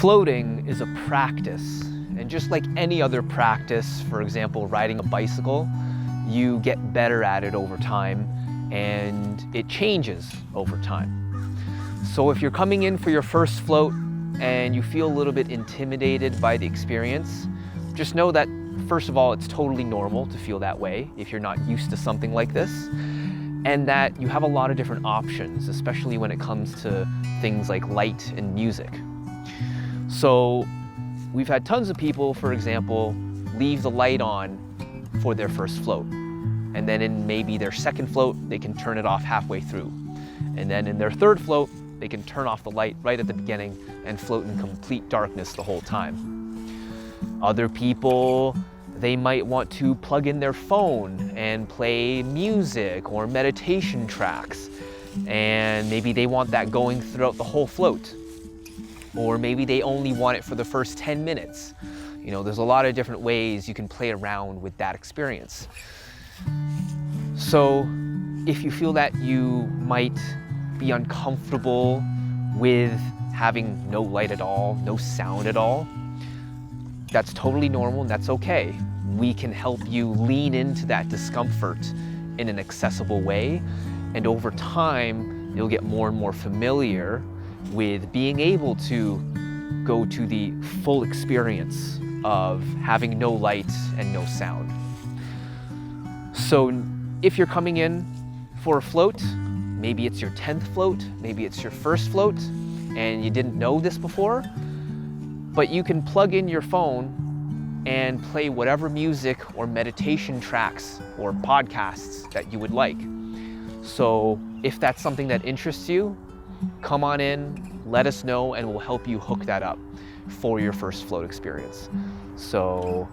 Floating is a practice, and just like any other practice, for example, riding a bicycle, you get better at it over time, and it changes over time. So if you're coming in for your first float and you feel a little bit intimidated by the experience, just know that, first of all, it's totally normal to feel that way if you're not used to something like this, and that you have a lot of different options, especially when it comes to things like light and music. So we've had tons of people, for example, leave the light on for their first float. And then in maybe their second float, they can turn it off halfway through. And then in their third float, they can turn off the light right at the beginning and float in complete darkness the whole time. Other people, they might want to plug in their phone and play music or meditation tracks. And maybe they want that going throughout the whole float. Or maybe they only want it for the first 10 minutes. You know, there's a lot of different ways you can play around with that experience. So if you feel that you might be uncomfortable with having no light at all, no sound at all, that's totally normal and that's okay. We can help you lean into that discomfort in an accessible way, and over time you'll get more and more familiar with being able to go to the full experience of having no light and no sound. So if you're coming in for a float, maybe it's your 10th float, maybe it's your first float, and you didn't know this before, but you can plug in your phone and play whatever music or meditation tracks or podcasts that you would like. So if that's something that interests you, come on in, let us know, and we'll help you hook that up for your first float experience. So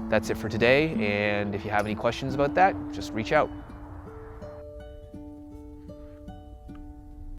that's it for today, and if you have any questions about that, just reach out.